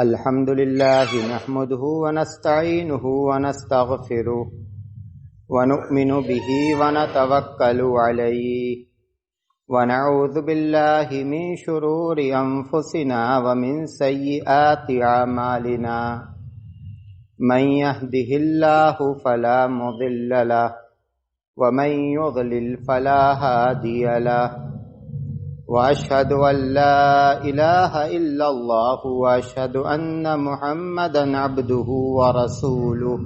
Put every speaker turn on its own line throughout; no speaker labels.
الحمد لله نحمده ونستعينه ونستغفره ونؤمن به ونتوكل عليه ونعوذ بالله من شرور أنفسنا ومن سيئات أعمالنا من يهده الله فلا مضل له ومن يضلل فلا هادي له وأشهد أن لا إله إلا الله وأشهد أن محمدا عبده ورسوله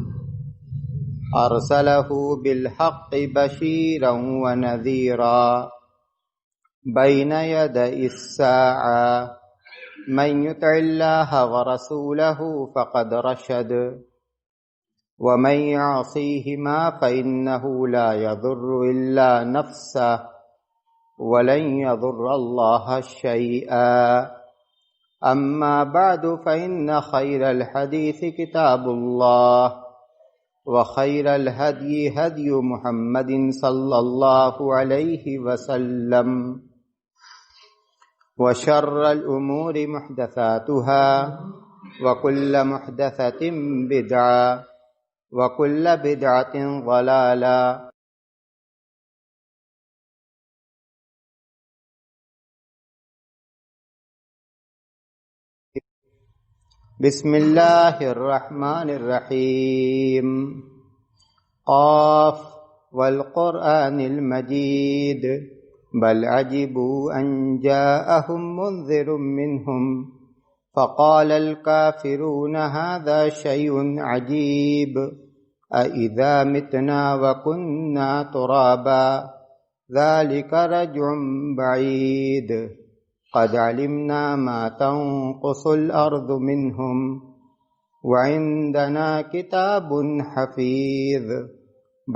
أرسله بالحق بشيرا ونذيرا بين يدي الساعة من يطع الله ورسوله فقد رشد ومن يعصيهما فإنه لا يضر إلا نفسه ولن يضر الله شيئا أما بعد فإن خير الحديث كتاب الله وخير الهدي هدي محمد صلى الله عليه وسلم وشر الأمور محدثاتها وكل محدثة بدعة وكل بدعة ضلالة بسم اللہ الرحمن الرحیم قاف والقرآن المجید بل عجبوا ان جاءهم منذر منهم فقال الكافرون هذا شيء عجيب أإذا متنا وكنا ترابا ذلك رجع بعيد قد علمنا ما تنقص الأرض منهم وعندنا كتاب حفيظ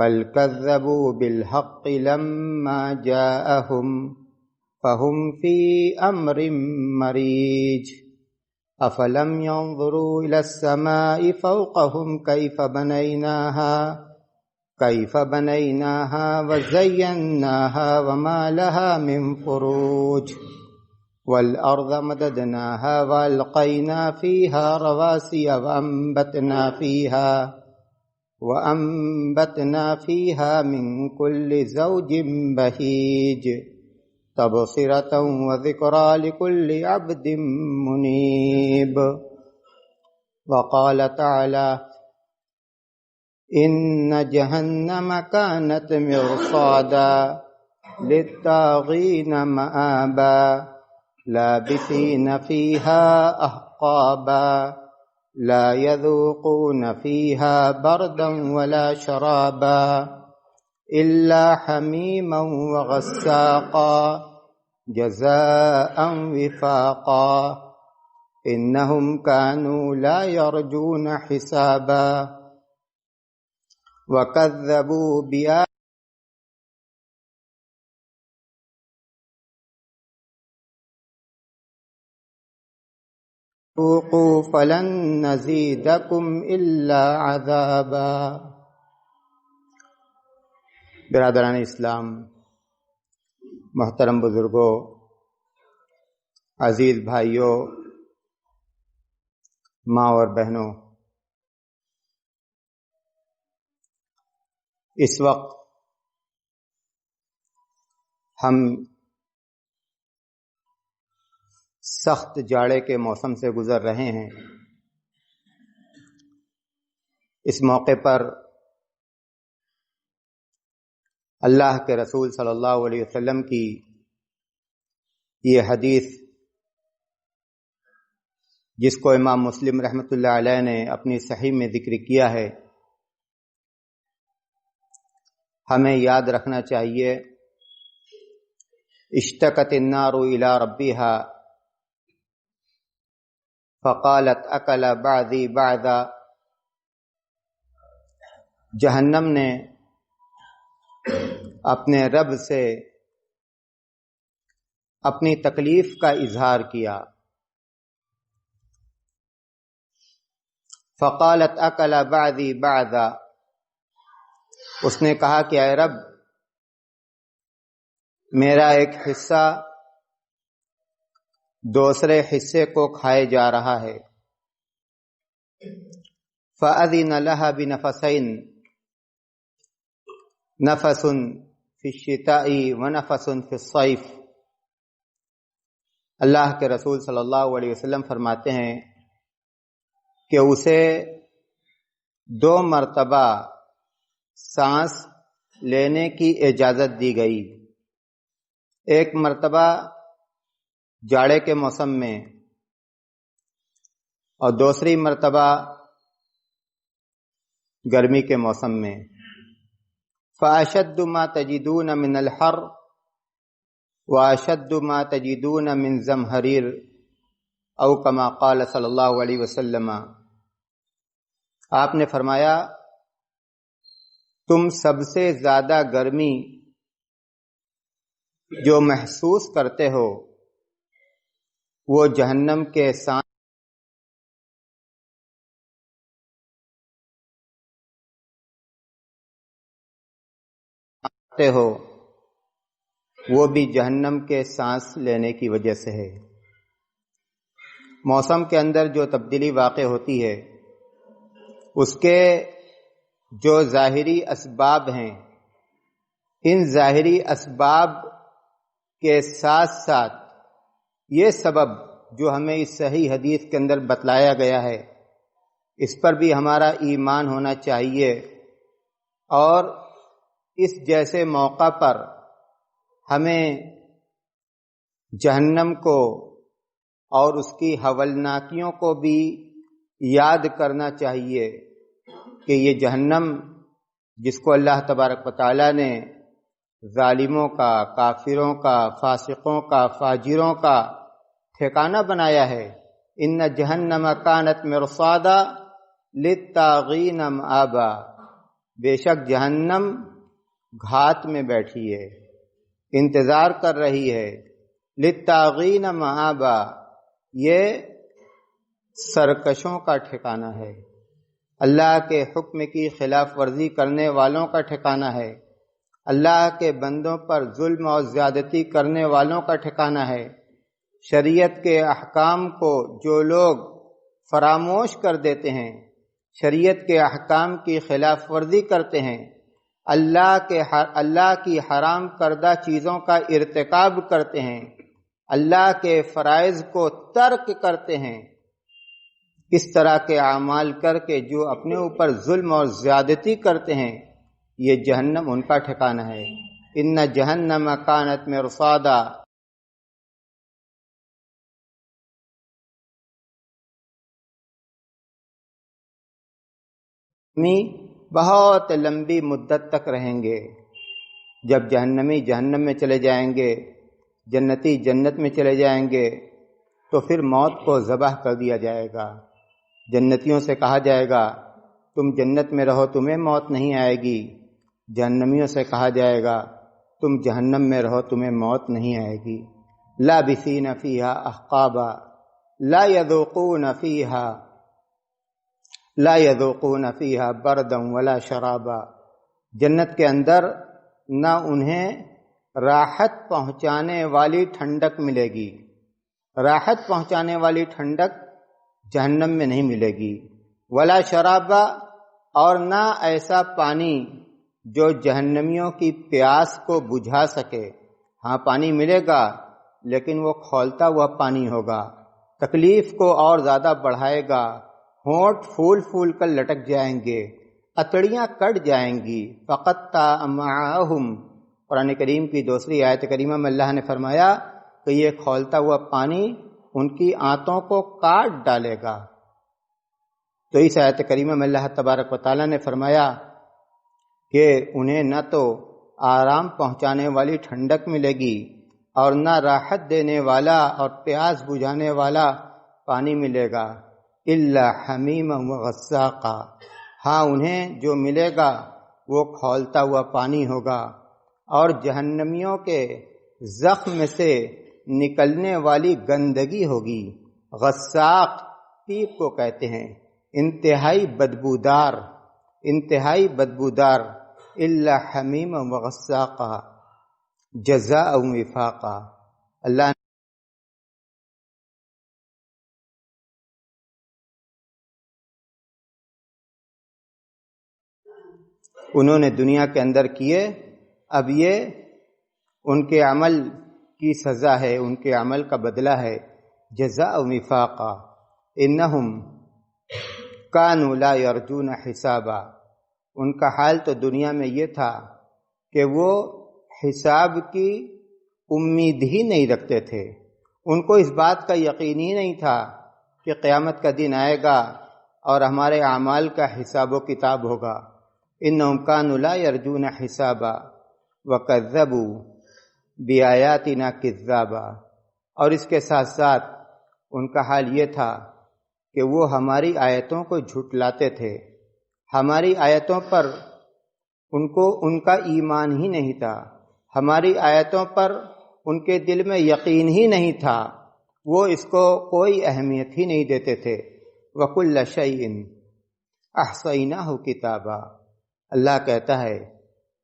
بل كذبوا بالحق لما جاءهم فهم في أمر مريج أفلم ينظروا إلى السماء فوقهم كيف بنيناها وزيناها وما لها من فروج والأرض مددناها وألقينا فيها رواسي وأنبتنا فيها من كل زوج بهيج تبصرة وذكرى لكل عبد منيب وقال تعالى إن جهنم كانت مرصادا للطاغين مآبا لابثين فيها أحقابا لا يذوقون فيها بردا ولا شرابا إلا حميما وغساقا جزاء وفاقا إنهم كانوا لا يرجون حسابا وكذبوا بآياتنا ذوقوا فلن نزيدكم إلا عذابا۔ برادران اسلام، محترم بزرگوں، عزیز بھائیوں، ماں اور بہنوں، اس وقت ہم سخت جاڑے کے موسم سے گزر رہے ہیں۔ اس موقع پر اللہ کے رسول صلی اللہ علیہ وسلم کی یہ حدیث، جس کو امام مسلم رحمۃ اللہ علیہ نے اپنی صحیح میں ذکر کیا ہے، ہمیں یاد رکھنا چاہیے۔ اشتکت النار الی ربها فقالت اکل بعضی بعضا، جہنم نے اپنے رب سے اپنی تکلیف کا اظہار کیا۔ فقالت اکل بعضی بعضا، اس نے کہا کہ اے رب، میرا ایک حصہ دوسرے حصے کو کھائے جا رہا ہے۔ فَأَذِنَ لَهَا بِنَفَسَيْنِ نَفَسٌ فِي الشِّتَاءِ وَنَفَسٌ فِي الصَّيْفِ۔ اللہ کے رسول صلی اللہ علیہ وسلم فرماتے ہیں کہ اسے 2 مرتبہ سانس لینے کی اجازت دی گئی، ایک مرتبہ جاڑے کے موسم میں اور دوسری مرتبہ گرمی کے موسم میں۔ فَأَشَدُّ مَا تَجِدُونَ مِنَ الْحَرِّ وَأَشَدُّ مَا تَجِدُونَ مِنْ زَمْهَرِيرٍ او کما قال صلی اللہ علیہ وسلم۔ آپ نے فرمایا تم سب سے زیادہ گرمی جو محسوس کرتے ہو وہ جہنم کے سانس ہو، وہ بھی جہنم کے سانس لینے کی وجہ سے ہے۔ موسم کے اندر جو تبدیلی واقع ہوتی ہے اس کے جو ظاہری اسباب ہیں، ان ظاہری اسباب کے ساتھ ساتھ یہ سبب جو ہمیں اس صحیح حدیث کے اندر بتلایا گیا ہے اس پر بھی ہمارا ایمان ہونا چاہیے، اور اس جیسے موقع پر ہمیں جہنم کو اور اس کی ہولناکیوں کو بھی یاد کرنا چاہیے کہ یہ جہنم جس کو اللہ تبارک و تعالیٰ نے ظالموں کا، کافروں کا، فاسقوں کا، فاجروں کا ٹھکانہ بنایا ہے، ان جہنم کانت مرصادا للطاغین مآبا، بے شک جہنم گھات میں بیٹھی ہے، انتظار کر رہی ہے، للطاغین مآبا، یہ سرکشوں کا ٹھکانہ ہے، اللہ کے حکم کی خلاف ورزی کرنے والوں کا ٹھکانہ ہے، اللہ کے بندوں پر ظلم اور زیادتی کرنے والوں کا ٹھکانہ ہے۔ شریعت کے احکام کو جو لوگ فراموش کر دیتے ہیں، شریعت کے احکام کی خلاف ورزی کرتے ہیں، اللہ کی حرام کردہ چیزوں کا ارتکاب کرتے ہیں، اللہ کے فرائض کو ترک کرتے ہیں، اس طرح کے اعمال کر کے جو اپنے اوپر ظلم اور زیادتی کرتے ہیں، یہ جہنم ان کا ٹھکانہ ہے۔ ان جہنم کانت مرصادا، بہت لمبی مدت تک رہیں گے۔ جب جہنمی جہنم میں چلے جائیں گے، جنتی جنت میں چلے جائیں گے، تو پھر موت کو ذبح کر دیا جائے گا۔ جنتیوں سے کہا جائے گا تم جنت میں رہو، تمہیں موت نہیں آئے گی، جہنمیوں سے کہا جائے گا تم جہنم میں رہو، تمہیں موت نہیں آئے گی۔ لابثین فیہا احقابا لا یذوقون فیہا بردا ولا شرابا، جنت کے اندر نہ انہیں راحت پہنچانے والی ٹھنڈک ملے گی، راحت پہنچانے والی ٹھنڈک جہنم میں نہیں ملے گی، ولا شرابا، اور نہ ایسا پانی جو جہنمیوں کی پیاس کو بجھا سکے۔ ہاں پانی ملے گا لیکن وہ کھولتا ہوا پانی ہوگا، تکلیف کو اور زیادہ بڑھائے گا، ہونٹ پھول پھول کر لٹک جائیں گے، اتڑیاں کٹ جائیں گی۔ فقطع امعاءہم، قرآن کریم کی دوسری آیت کریمہ میں اللہ نے فرمایا کہ یہ کھولتا ہوا پانی ان کی آنتوں کو کاٹ ڈالے گا۔ تو اس آیت کریمہ میں اللہ تبارک و تعالیٰ نے فرمایا کہ انہیں نہ تو آرام پہنچانے والی ٹھنڈک ملے گی اور نہ راحت دینے والا اور پیاس بجھانے والا پانی ملے گا، الا حمیما وغساقا، ہاں انہیں جو ملے گا وہ کھولتا ہوا پانی ہوگا اور جہنمیوں کے زخم سے نکلنے والی گندگی ہوگی۔ غساق پیپ کو کہتے ہیں، انتہائی بدبودار، الا حمیما وغساقا جزاء وفاقا۔ اللہ انہوں نے دنیا کے اندر کیے، اب یہ ان کے عمل کی سزا ہے، ان کے عمل کا بدلہ ہے۔ جزاء وفاقا انہم کانوا لا یرجون حسابا، ان کا حال تو دنیا میں یہ تھا کہ وہ حساب کی امید ہی نہیں رکھتے تھے، ان کو اس بات کا یقین ہی نہیں تھا کہ قیامت کا دن آئے گا اور ہمارے اعمال کا حساب و کتاب ہوگا۔ انہم کانوا لا یرجون حسابا وکذبوا بآیاتنا کذابا، اور اس کے ساتھ ساتھ ان کا حال یہ تھا کہ وہ ہماری آیتوں کو جھٹلاتے تھے، ہماری آیتوں پر ان کا ایمان ہی نہیں تھا، ہماری آیتوں پر ان کے دل میں یقین ہی نہیں تھا، وہ اس کو کوئی اہمیت ہی نہیں دیتے تھے۔ وَكُلَّ شَيْءٍ أَحْصَيْنَاهُ كِتَابًا، اللہ کہتا ہے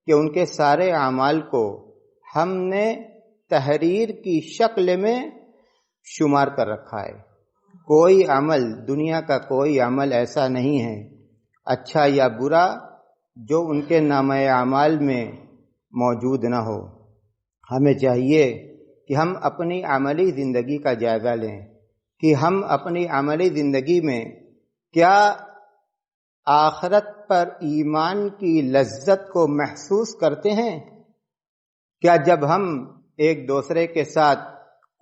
کہ ان کے سارے اعمال کو ہم نے تحریر کی شکل میں شمار کر رکھا ہے۔ کوئی عمل، دنیا کا کوئی عمل ایسا نہیں ہے اچھا یا برا جو ان کے نامہ اعمال میں موجود نہ ہو۔ ہمیں چاہیے کہ ہم اپنی عملی زندگی کا جائزہ لیں کہ ہم اپنی عملی زندگی میں کیا آخرت پر ایمان کی لذت کو محسوس کرتے ہیں؟ کیا جب ہم ایک دوسرے کے ساتھ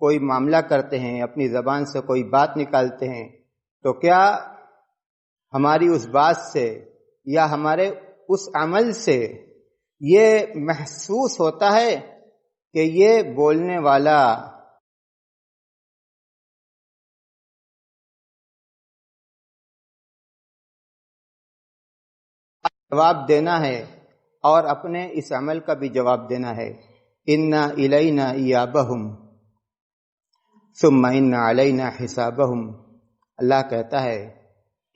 کوئی معاملہ کرتے ہیں، اپنی زبان سے کوئی بات نکالتے ہیں، تو کیا ہماری اس بات سے یا ہمارے اس عمل سے یہ محسوس ہوتا ہے کہ یہ بولنے والا جواب دینا ہے اور اپنے اس عمل کا بھی جواب دینا ہے؟ اِنَّا إِلَيْنَا إِيَابَهُمْ ثُمَّ إِنَّ عَلَيْنَا حِسَابَهُمْ، اللہ کہتا ہے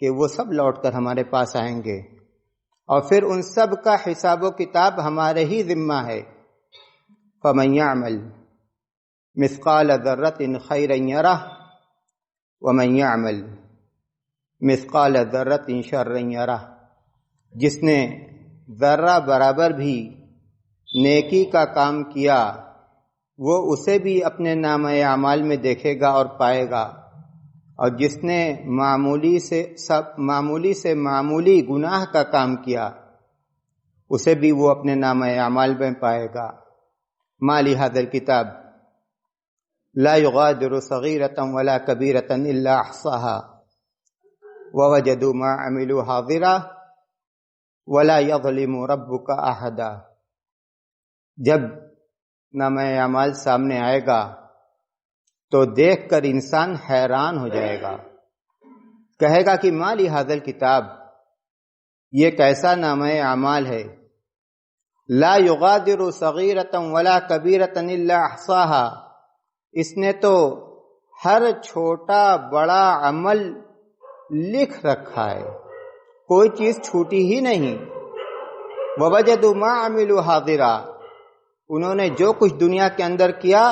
کہ وہ سب لوٹ کر ہمارے پاس آئیں گے اور پھر ان سب کا حساب و کتاب ہمارے ہی ذمہ ہے۔ فَمَن يَعْمَلْ مِثْقَالَ ذَرَّةٍ خَيْرًا يَرَهُ وَمَن يَعْمَلْ مِثْقَالَ ذَرَّةٍ شَرًّا يَرَهُ، جس نے ذرہ برابر بھی نیکی کا کام کیا وہ اسے بھی اپنے نامہ اعمال میں دیکھے گا اور پائے گا، اور جس نے معمولی سے معمولی گناہ کا کام کیا اسے بھی وہ اپنے نامہ اعمال میں پائے گا۔ ما لهذا الكتاب لا يغادر صغيرة ولا كبيرة إلا أحصاها ووجدوا ما عملوا حاضرا ولا يظلم ربك أحدا، جب نامہ اعمال سامنے آئے گا تو دیکھ کر انسان حیران ہو جائے گا، کہے گا کہ ما لهذا الكتاب، یہ کیسا نامہ اعمال ہے، لا یغادر صغیرۃ ولا کبیرۃ الا احصاها، اس نے تو ہر چھوٹا بڑا عمل لکھ رکھا ہے، کوئی چیز چھوٹی ہی نہیں۔ ووجدوا ما عملوا حاضرا، انہوں نے جو کچھ دنیا کے اندر کیا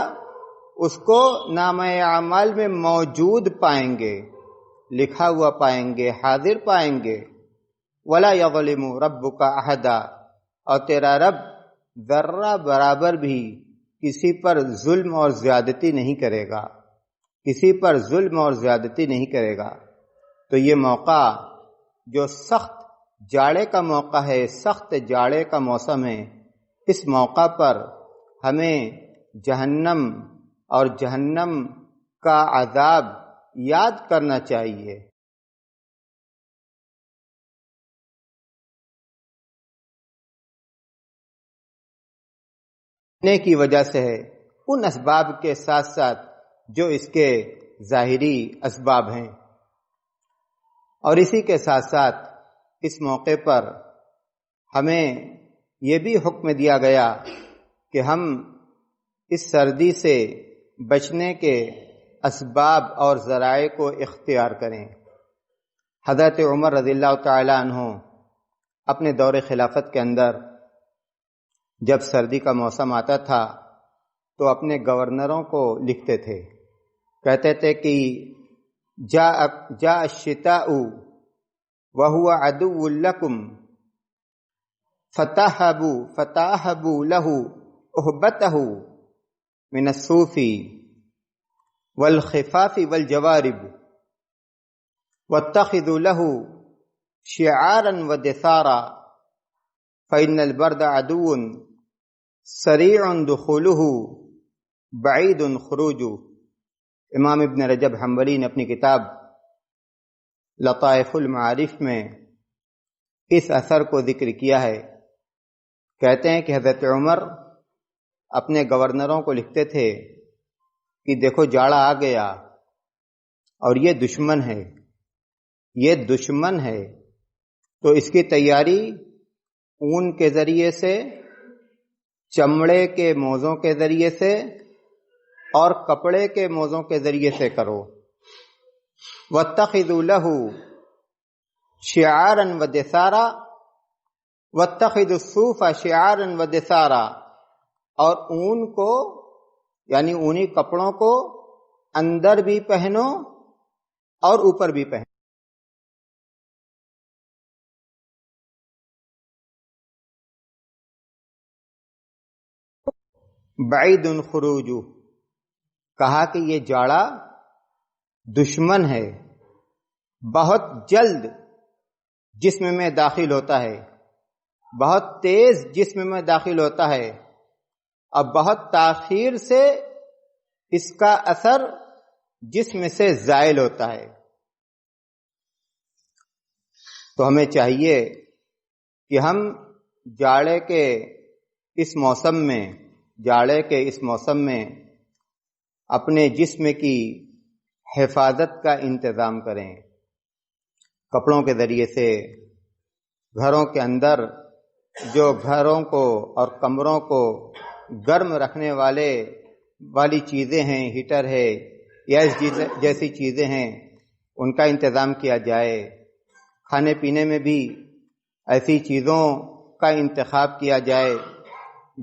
اس کو نامہ اعمال میں موجود پائیں گے، لکھا ہوا پائیں گے، حاضر پائیں گے۔ ولا یظلم ربک احدا، اور تیرا رب ذرہ برابر بھی کسی پر ظلم اور زیادتی نہیں کرے گا، کسی پر ظلم اور زیادتی نہیں کرے گا۔ تو یہ موقع جو سخت جاڑے کا موقع ہے، سخت جاڑے کا موسم ہے، اس موقع پر ہمیں جہنم اور جہنم کا عذاب یاد کرنا چاہیے۔ کی وجہ سے ہے، ان اسباب کے ساتھ ساتھ جو اس کے ظاہری اسباب ہیں، اور اسی کے ساتھ ساتھ اس موقع پر ہمیں یہ بھی حکم دیا گیا کہ ہم اس سردی سے بچنے کے اسباب اور ذرائع کو اختیار کریں۔ حضرت عمر رضی اللہ تعالی عنہ اپنے دور خلافت کے اندر جب سردی کا موسم آتا تھا تو اپنے گورنروں کو لکھتے تھے، کہتے تھے کہ جاء الشتاء وهو عدو لكم فتاہبوا لہ اہبتہ من الصوف والخفاف والجوارب واتخذوا لہ شعارا ودثارا فإن البرد عدو سریع دخولہ بعید خروجہ۔ امام ابن رجب حنبلی نے اپنی کتاب لطائف المعارف میں اس اثر کو ذکر کیا ہے۔ کہتے ہیں کہ حضرت عمر اپنے گورنروں کو لکھتے تھے کہ دیکھو جاڑا آ گیا اور یہ دشمن ہے، یہ دشمن ہے، تو اس کی تیاری اون کے ذریعے سے، چمڑے کے موزوں کے ذریعے سے اور کپڑے کے موزوں کے ذریعے سے کرو۔ واتخذوا لہ شعارا ودثارا واتخذوا الصوف شعارا ودثارا، اور اون کو یعنی اونی کپڑوں کو اندر بھی پہنو اور اوپر بھی پہنو۔ بعید خروج، کہا کہ یہ جاڑا دشمن ہے، بہت جلد جسم میں داخل ہوتا ہے، بہت تیز جسم میں داخل ہوتا ہے، اور بہت تاخیر سے اس کا اثر جسم سے زائل ہوتا ہے۔ تو ہمیں چاہیے کہ ہم جاڑے کے اس موسم میں اپنے جسم کی حفاظت کا انتظام کریں، کپڑوں کے ذریعے سے، گھروں کے اندر جو گھروں کو اور کمروں کو گرم رکھنے والی چیزیں ہیں، ہیٹر ہے یا جیسی چیزیں ہیں، ان کا انتظام کیا جائے۔ کھانے پینے میں بھی ایسی چیزوں کا انتخاب کیا جائے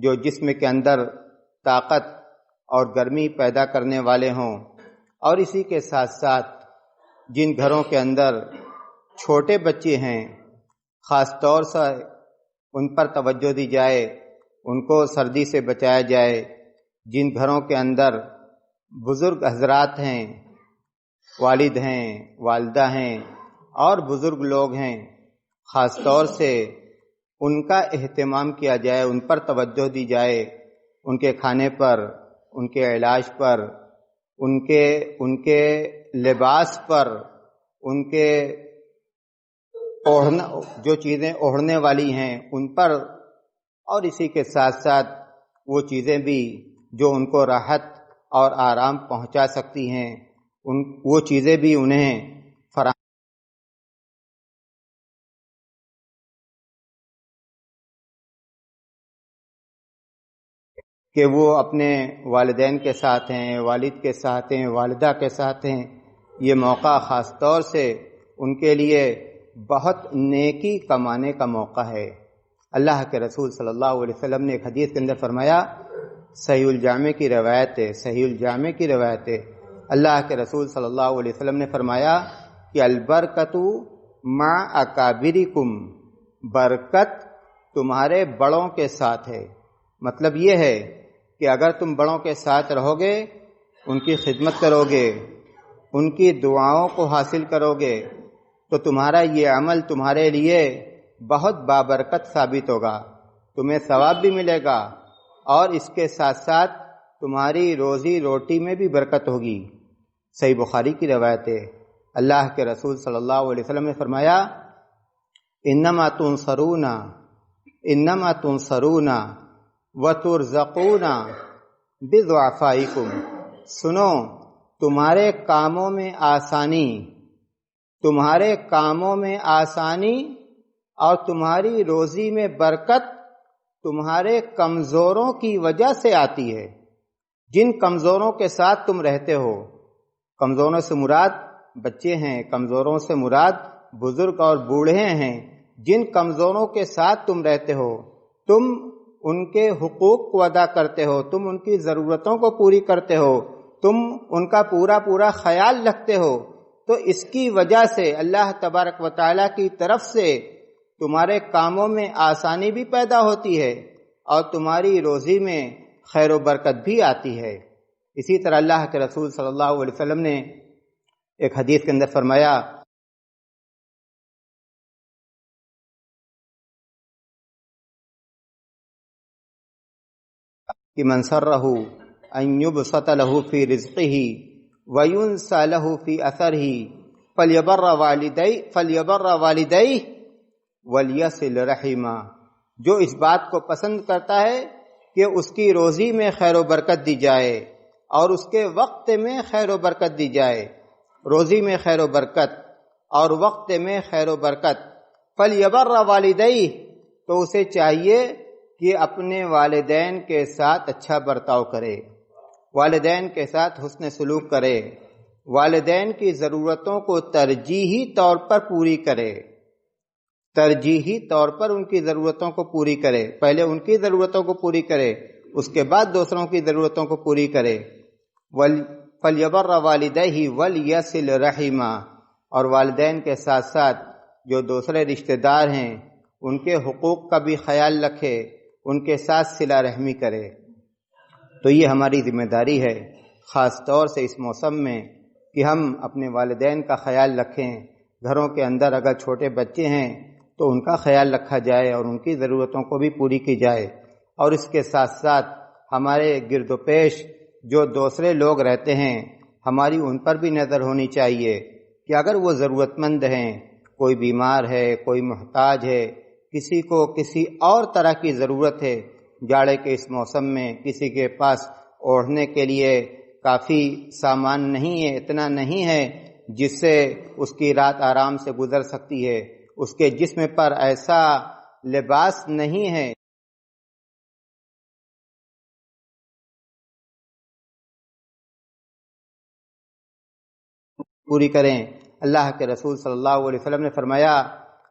جو جسم کے اندر طاقت اور گرمی پیدا کرنے والے ہوں، اور اسی کے ساتھ ساتھ جن گھروں کے اندر چھوٹے بچے ہیں خاص طور سے ان پر توجہ دی جائے، ان کو سردی سے بچایا جائے۔ جن گھروں کے اندر بزرگ حضرات ہیں، والد ہیں، والدہ ہیں اور بزرگ لوگ ہیں، خاص طور سے ان کا اہتمام کیا جائے، ان پر توجہ دی جائے، ان کے کھانے پر، ان کے علاج پر، ان کے لباس پر، ان کے جو چیزیں اوڑھنے والی ہیں ان پر، اور اسی کے ساتھ ساتھ وہ چیزیں بھی جو ان کو راحت اور آرام پہنچا سکتی ہیں، وہ چیزیں بھی انہیں فراہم کہ وہ اپنے والدین کے ساتھ ہیں، والد کے ساتھ ہیں، والدہ کے ساتھ ہیں۔ یہ موقع خاص طور سے ان کے لیے بہت نیکی کمانے کا موقع ہے۔ اللہ کے رسول صلی اللہ علیہ وسلم نے ایک حدیث کے اندر فرمایا، صحیح الجامع کی روایت ہے، اللہ کے رسول صلی اللہ علیہ وسلم نے فرمایا کہ البرکۃ مع اکابرکم، برکت تمہارے بڑوں کے ساتھ ہے۔ مطلب یہ ہے کہ اگر تم بڑوں کے ساتھ رہو گے، ان کی خدمت کرو گے، ان کی دعاؤں کو حاصل کرو گے، تو تمہارا یہ عمل تمہارے لیے بہت بابرکت ثابت ہوگا، تمہیں ثواب بھی ملے گا، اور اس کے ساتھ ساتھ تمہاری روزی روٹی میں بھی برکت ہوگی۔ صحیح بخاری کی روایت ہے، اللہ کے رسول صلی اللہ علیہ وسلم نے فرمایا، انما تنصرون وترزقون بضعفائکم، سنو تمہارے کاموں میں آسانی اور تمہاری روزی میں برکت تمہارے کمزوروں کی وجہ سے آتی ہے۔ جن کمزوروں کے ساتھ تم رہتے ہو، کمزوروں سے مراد بچے ہیں، کمزوروں سے مراد بزرگ اور بوڑھے ہیں، جن کمزوروں کے ساتھ تم رہتے ہو، تم ان کے حقوق کو ادا کرتے ہو، تم ان کی ضرورتوں کو پوری کرتے ہو، تم ان کا پورا خیال رکھتے ہو، تو اس کی وجہ سے اللہ تبارک و تعالیٰ کی طرف سے تمہارے کاموں میں آسانی بھی پیدا ہوتی ہے اور تمہاری روزی میں خیر و برکت بھی آتی ہے۔ اسی طرح اللہ کے رسول صلی اللہ علیہ وسلم نے ایک حدیث کے اندر فرمایا کہ من سرہ ان یبسط لہ فی رزقہ وینسى لہ فی اثرہ فلیبر والدیہ ولیصل رحمہ، جو اس بات کو پسند کرتا ہے کہ اس کی روزی میں خیر و برکت دی جائے اور اس کے وقت میں خیر و برکت دی جائے، روزی میں خیر و برکت اور وقت میں خیر و برکت، فلیبر والدیہ، تو اسے چاہیے کہ اپنے والدین کے ساتھ اچھا برتاؤ کرے، والدین کے ساتھ حسن سلوک کرے، والدین کی ضرورتوں کو ترجیحی طور پر پوری کرے، ترجیحی طور پر ان کی ضرورتوں کو پوری کرے، پہلے ان کی ضرورتوں کو پوری کرے، اس کے بعد دوسروں کی ضرورتوں کو پوری کرے۔ فَلْيَبَرَّ وَالِدَيْهِ وَلْيَصِلْ رَحِمًا، اور والدین کے ساتھ ساتھ جو دوسرے رشتہ دار ہیں ان کے حقوق کا بھی خیال رکھے، ان کے ساتھ صلہ رحمی کرے۔ تو یہ ہماری ذمہ داری ہے خاص طور سے اس موسم میں کہ ہم اپنے والدین کا خیال رکھیں۔ گھروں کے اندر اگر چھوٹے بچے ہیں تو ان کا خیال رکھا جائے اور ان کی ضرورتوں کو بھی پوری کی جائے، اور اس کے ساتھ ساتھ ہمارے گرد و پیش جو دوسرے لوگ رہتے ہیں ہماری ان پر بھی نظر ہونی چاہیے کہ اگر وہ ضرورت مند ہیں، کوئی بیمار ہے، کوئی محتاج ہے، کسی کو کسی اور طرح کی ضرورت ہے، جاڑے کے اس موسم میں کسی کے پاس اوڑھنے کے لیے کافی سامان نہیں ہے، اتنا نہیں ہے جس سے اس کی رات آرام سے گزر سکتی ہے، اس کے جسم پر ایسا لباس نہیں ہے پوری کریں۔ اللہ کے رسول صلی اللہ علیہ وسلم نے فرمایا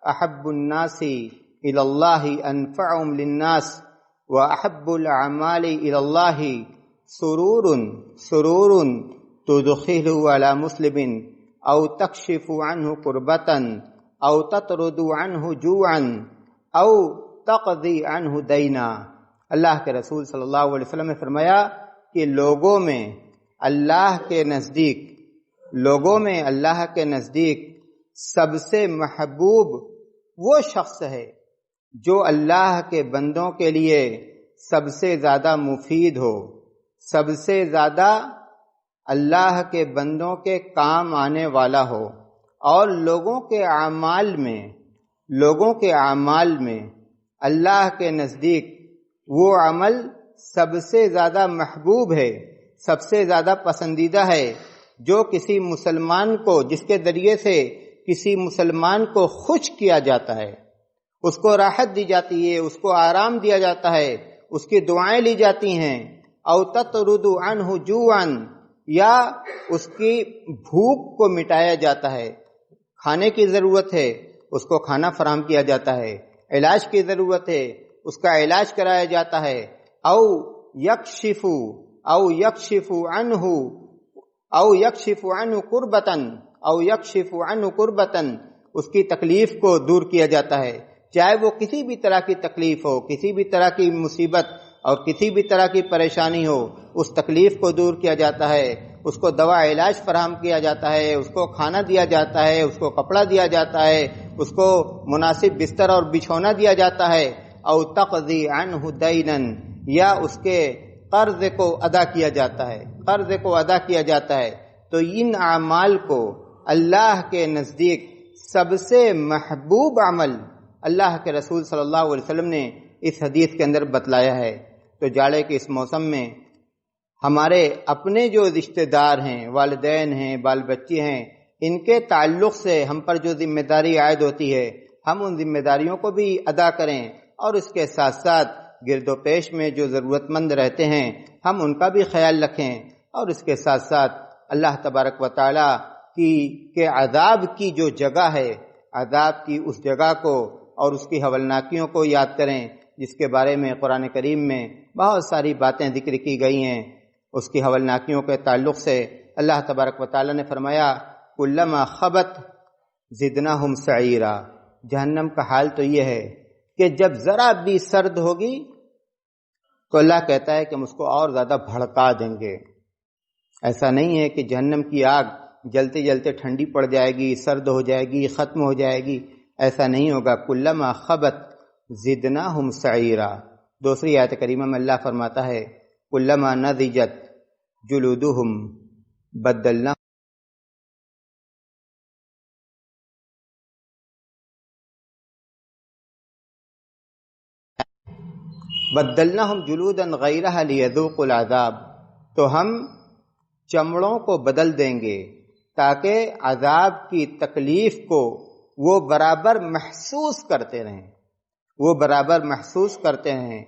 احب الناس الی اللہ انفعهم للناس واحب الاعمال الی اللہ سرور تدخل علی مسلم او تکشف عنہ کربتا او تطرد عنہ جوعا او تقضی عنہ دینا۔ اللہ کے رسول صلی اللہ علیہ وسلم نے فرمایا کہ لوگوں میں اللہ کے نزدیک سب سے محبوب وہ شخص ہے جو اللہ کے بندوں کے لیے سب سے زیادہ مفید ہو، سب سے زیادہ اللہ کے بندوں کے کام آنے والا ہو، اور لوگوں کے اعمال میں اللہ کے نزدیک وہ عمل سب سے زیادہ محبوب ہے، سب سے زیادہ پسندیدہ ہے، جو کسی مسلمان کو، جس کے ذریعے سے کسی مسلمان کو خوش کیا جاتا ہے، اس کو راحت دی جاتی ہے، اس کو آرام دیا جاتا ہے، اس کی دعائیں لی جاتی ہیں، او تطرد عنہ جوعا، یا اس کی بھوک کو مٹایا جاتا ہے، کھانے کی ضرورت ہے اس کو کھانا فراہم کیا جاتا ہے، علاج کی ضرورت ہے اس کا علاج کرایا جاتا ہے، او یکشف عنہ کربتن، اس کی تکلیف کو دور کیا جاتا ہے، چاہے وہ کسی بھی طرح کی تکلیف ہو، کسی بھی طرح کی مصیبت اور کسی بھی طرح کی پریشانی ہو، اس تکلیف کو دور کیا جاتا ہے، اس کو دوا علاج فراہم کیا جاتا ہے، اس کو کھانا دیا جاتا ہے، اس کو کپڑا دیا جاتا ہے، اس کو مناسب بستر اور بچھونا دیا جاتا ہے، او تقضی عنہ دینا، یا اس کے قرض کو ادا کیا جاتا ہے، تو ان اعمال کو اللہ کے نزدیک سب سے محبوب عمل اللہ کے رسول صلی اللہ علیہ وسلم نے اس حدیث کے اندر بتلایا ہے۔ تو جاڑے کے اس موسم میں ہمارے اپنے جو رشتہ دار ہیں، والدین ہیں، بال بچے ہیں، ان کے تعلق سے ہم پر جو ذمہ داری عائد ہوتی ہے ہم ان ذمہ داریوں کو بھی ادا کریں، اور اس کے ساتھ ساتھ گرد و پیش میں جو ضرورت مند رہتے ہیں ہم ان کا بھی خیال رکھیں، اور اس کے ساتھ ساتھ اللہ تبارک و تعالی کے عذاب کی جو جگہ ہے، عذاب کی اس جگہ کو اور اس کی ہولناکیوں کو یاد کریں، جس کے بارے میں قرآن کریم میں بہت ساری باتیں ذکر کی گئی ہیں۔ اس کی ہولناکیوں کے تعلق سے اللہ تبارک و تعالی نے فرمایا کلما خبت زدناہم سعیرا، جہنم کا حال تو یہ ہے کہ جب ذرا بھی سرد ہوگی تو اللہ کہتا ہے کہ ہم اس کو اور زیادہ بھڑکا دیں گے۔ ایسا نہیں ہے کہ جہنم کی آگ جلتے جلتے ٹھنڈی پڑ جائے گی، سرد ہو جائے گی، ختم ہو جائے گی، ایسا نہیں ہوگا۔ کلما خبت زدناہم سعیرا۔ دوسری آیت کریمہ میں اللہ فرماتا ہے کلما نضجت جلودہم بدلنا بدلناہم جلودا غیرہا لیذوقوا العذاب، تو ہم چمڑوں کو بدل دیں گے تاکہ عذاب کی تکلیف کو وہ برابر محسوس کرتے رہیں، وہ برابر محسوس کرتے رہیں۔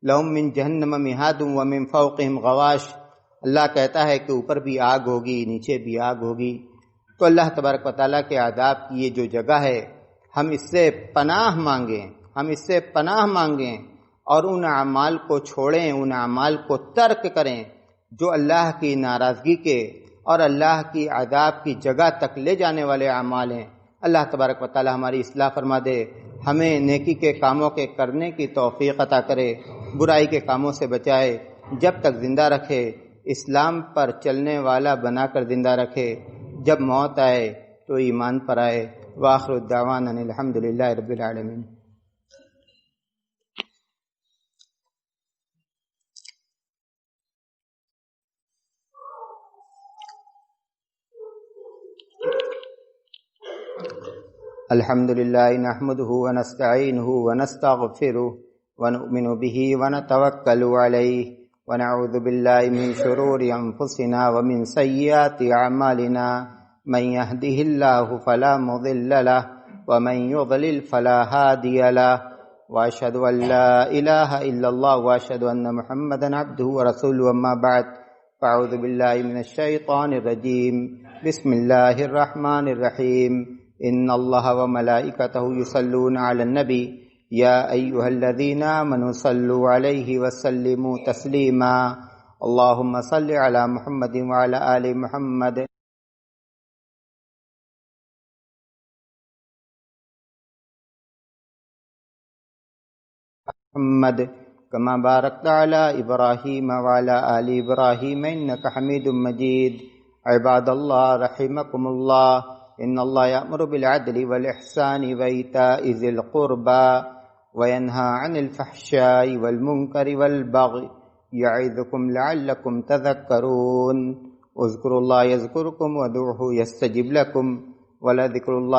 لہم من جہنم مہاد ومن فوقہم غواش، اللہ کہتا ہے کہ اوپر بھی آگ ہوگی، نیچے بھی آگ ہوگی۔ تو اللہ تبارک و تعالیٰ کے عذاب کی یہ جو جگہ ہے، ہم اس سے پناہ مانگیں، ہم اس سے پناہ مانگیں اور ان اعمال کو چھوڑیں، ان اعمال کو ترک کریں جو اللہ کی ناراضگی کے اور اللہ کی عذاب کی جگہ تک لے جانے والے اعمال ہیں۔ اللہ تبارک و تعالی ہماری اصلاح فرما دے، ہمیں نیکی کے کاموں کے کرنے کی توفیق عطا کرے، برائی کے کاموں سے بچائے، جب تک زندہ رکھے اسلام پر چلنے والا بنا کر زندہ رکھے، جب موت آئے تو ایمان پر آئے۔ وآخر الدعوانا ان الحمدللہ رب العالمین۔ الحمد للہ نحمده ونستعینه ونستغفره ونؤمن به ونتوکل علیہ ونعوذ باللہ من شرور انفسنا ومن سیئات اعمالنا من يهده الله فلا مضل له ومن يضلل فلا هادي له واشهد ان لا اله الا الله واشهد ان محمدا عبده ورسوله اما بعد فاعوذ باللہ من الشیطان الرجیم بسم اللہ الرحمن الرحیم ان اللہ وملائکتہ یصلون علی النبی یا ایہا الذین آمنوا صلوا علیہ وسلموا تسلیما اللہم صل علی محمد وعلی آل محمد محمد کما بارکت علی ابراہیم وعلی آل ابراہیم انک حمید مجید عباد اللہ رحمکم اللہ ان اللہ یأمر بالعدل والإحسان وإیتاء ذی القربى وینہی عن الفحشاء والمنکر والبغی یعظکم لعلکم تذکرون اذکروا اللہ یذکرکم وادعوہ یستجب لکم ولذکر اللہ